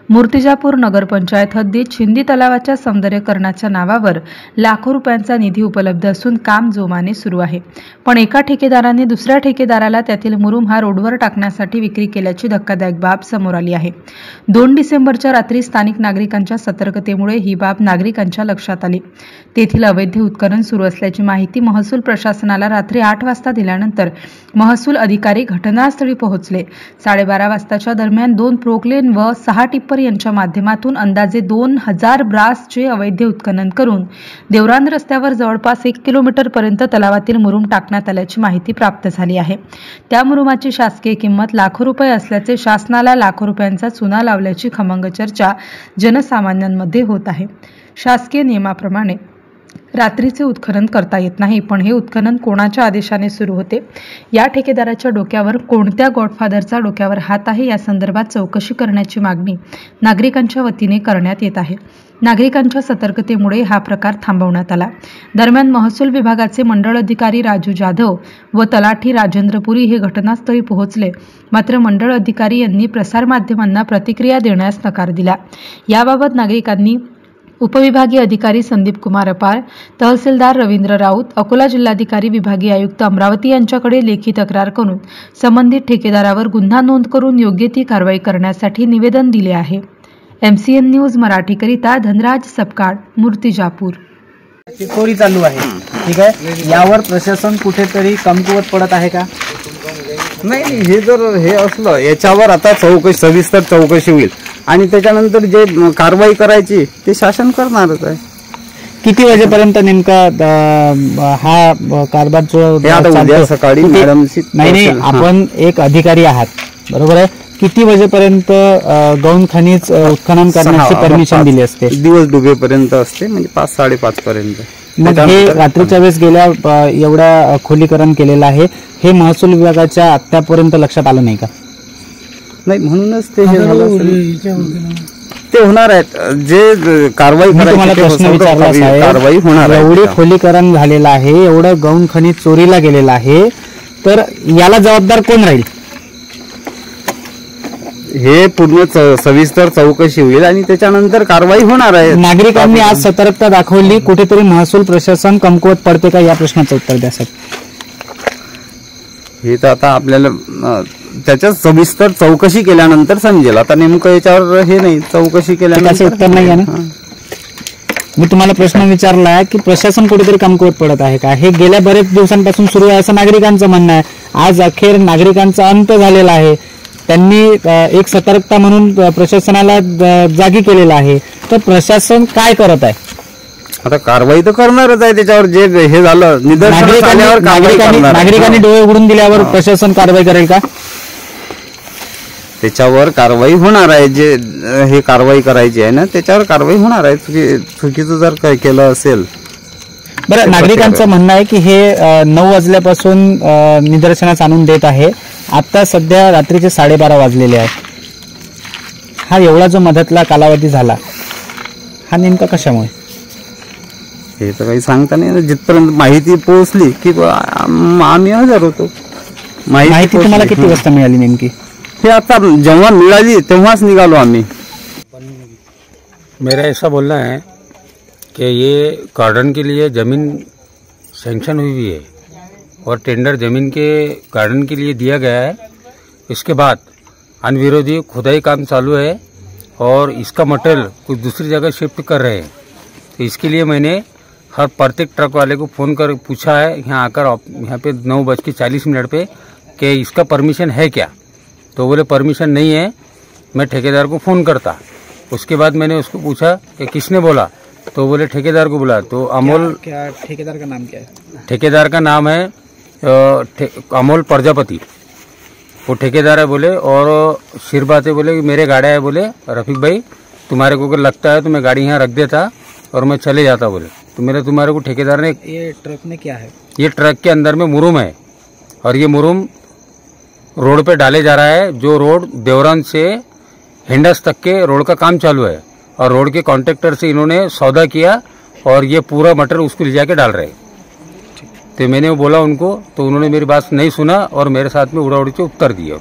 मूर्तिजापूर नगरपंचायत हद्दीत शिंदी तलावाच्या सौंदर्यीकरणाच्या नावावर लाखो रुपयांचा निधी उपलब्ध असून काम जोमाने सुरू आहे। पण एका ठेकेदाराने दुसऱ्या ठेकेदाराला त्यातील मुरुम हा रोडवर टाकण्यासाठी विक्री केल्याची धक्कादायक बाब समोर आली आहे। 2 डिसेंबरच्या रात्री स्थानिक नागरिकांच्या सतर्कतेमुळे ही बाब नागरिकांच्या लक्षात आली। तेथील अवैध उत्खनन सुरू असल्याची माहिती महसूल प्रशासनाला रात्री 8 वाजता दिल्यानंतर महसूल अधिकारी घटनास्थळी पोहोचले। 12:30 वाजताच्या दरम्यान 2 प्रोक्लेन व 6 टिप्पर यांच्या माध्यमातून अंदाजे 2000 ब्रासचे अवैध उत्खनन करून देवरान रस्त्यावर जवळपास 1 किलोमीटर पर्यंत तलावातील मुरुम टाकण्यात आल्याची माहिती प्राप्त झाली आहे। त्या मुरुमाची शासकीय किंमत लाखो रुपये असल्याचे, शासनाला लाखो रुपयांचा चुना लावल्याची खमंग चर्चा जनसामान्यांमध्ये होत आहे। शासकीय नियमाप्रमाणे रात्रीचे उत्खनन करता येत नाही, पण हे उत्खनन कोणाच्या आदेशाने सुरू होते? या ठेकेदाराच्या डोक्यावर कोणत्या गॉडफादरचा डोक्यावर हात आहे या संदर्भात चौकशी करण्याची मागणी नागरिकांच्या वतीने करण्यात येत आहे। नागरिकांच्या सतर्कतेमुळे हा प्रकार थांबवण्यात आला। दरम्यान महसूल विभागाचे मंडळ अधिकारी राजू जाधव व तलाठी राजेंद्र पुरी हे घटनास्थळी पोहोचले, मात्र मंडळ अधिकारी यांनी प्रसारमाध्यमांना प्रतिक्रिया देण्यास नकार दिला। याबाबत नागरिकांनी उपविभागीय अधिकारी संदीप कुमार अपार, तहसीलदार रवींद्र राऊत, अकोला जिल्हाधिकारी विभागीय आयुक्त अमरावती यांच्याकडे लेखी तक्रार करून संबंधित ठेकेदारावर गुन्हा नोंद करून योग्य ती कारवाई करण्यासाठी निवेदन दिले आहे। MCN न्यूज मराठीकरिता धनराज सपकाळ, मूर्तिजापूर। चोरी चालू आहे, ठीक आहे। यावर प्रशासन कुठेतरी कमकुवत पडत आहे का? नाही, हे जर हे असलं याच्यावर आता सविस्तर चौकशी होईल आणि त्याच्यानंतर जे कारवाई करायची ते शासन करणारच आहे। किती वाजेपर्यंत नेमका हा कारभार उद्या सकाळी मॅडमशी नाही आपण एक अधिकारी आहात, बरोबर आहे? किती वाजेपर्यंत गौण खनिज उत्खनन करण्याची परमिशन दिली असते? दिवस डुबेपर्यंत असते, म्हणजे 5-5:30 पर्यंत। मग हे रात्रीच्या वेळेस गेल्या एवढा खोलीकरण केलेलं आहे, हे महसूल विभागाच्या आतापर्यंत लक्षात आलं नाही का? नाही, म्हणूनच ते हे झालं, ते होणार आहेत जे कारवाई तुम्हाला प्रश्न विचारला साहेब, कारवाई होणार आहे। एवढे खोलीकरण झालेलं आहे, एवढं गौण खनिज चोरीला गेलेलं आहे, तर याला जबाबदार कोण राहील? हे पूर्ण सविस्तर चौकशी होईल आणि त्याच्यानंतर कारवाई होणार आहे। नागरिकांनी आज सतर्कता दाखवली, कुठेतरी महसूल प्रशासन कमकुवत पडते का या प्रश्नाचं उत्तर द्या साहेब। हे तर आता आपल्याला त्याच्यात सविस्तर चौकशी केल्यानंतर समजेल। आता नेमकं याच्यावर हे नाही, चौकशी केल्यानंतर उत्तर नाही आहे ना। मी तुम्हाला प्रश्न विचारला की प्रशासन कुठेतरी कमकुवत पडत आहे का? हे गेल्या बरेच दिवसांपासून सुरू आहे असं नागरिकांचं म्हणणं आहे। आज अखेर नागरिकांचा अंत झालेला आहे, त्यांनी एक सतर्कता म्हणून प्रशासनाला जागी केलेला आहे, तर प्रशासन काय करत आहे? आता कारवाई तर करणारच आहे त्याच्यावर, जे हे झालं निदर्शनास आल्यावर नागरिकांनी डोळे उघडून दिल्यावर प्रशासन कारवाई करेल का? त्याच्यावर कारवाई होणार आहे, जे हे कारवाई करायची आहे ना त्याच्यावर कारवाई होणार आहे। चुकीचं जर काय केलं असेल। बरं, नागरिकांचं म्हणणं आहे की हे 9 वाजल्यापासून निदर्शनास आणून देत आहे, आता सध्या रात्रीचे 12:30 वाजलेले आहे। हा एवढा जो मधातला कालावधी झाला हा नेमका कशामुळे? हे तर काही सांगता नाही, जिथपर्यंत माहिती पोहोचली की आम्ही हजर होतो। माहिती तुम्हाला किती वाजता मिळाली नेमकी? हे आता जेव्हा मिळाली तेव्हाच निघालो आम्ही। मेरा ऐसा बोलना है कि ये गार्डन के लिए ज़मीन सैंक्शन हुई है और टेंडर ज़मीन के गार्डन के लिए दिया गया है। इसके बाद अनविरोधी खुदाई काम चालू है और इसका मटेरियल कुछ दूसरी जगह शिफ्ट कर रहे हैं। तो इसके लिए मैंने हर प्रत्येक ट्रक वाले को फ़ोन कर पूछा है यहाँ आकर, यहाँ पे 9:40 पे कि इसका परमिशन है क्या? तो बोले परमिशन नहीं है, मैं ठेकेदार को फ़ोन करता। उसके बाद मैंने उसको पूछा कि किसने बोला, तो बोले ठेकेदार को बुला। तो अमोल, क्या ठेकेदार का नाम क्या है? ठेकेदार का नाम है अमोल प्रजापति, वो ठेकेदार है बोले। और सिर बात है बोले मेरे गाड़ी है बोले, रफीक भाई तुम्हारे को अगर लगता है तो मैं गाड़ी यहाँ रख देता और मैं चले जाता बोले। तो मेरे तुम्हारे को ठेकेदार ने, ये ट्रक में क्या है? ये ट्रक के अंदर में मुरुम है और ये मुरुम रोड पे डाले जा रहा है। जो रोड देवरान से हिंडस तक के रोड का काम चालू है और रोड के कॉन्ट्रैक्टर से इन्होंने सौदा किया और ये पूरा मटेरियल उसको ले जाके डाल रहे। तो मैंने वो बोला उनको, तो उन्होंने मेरी बात नहीं सुना और मेरे साथ में उड़ाउड़ी से उत्तर दिया।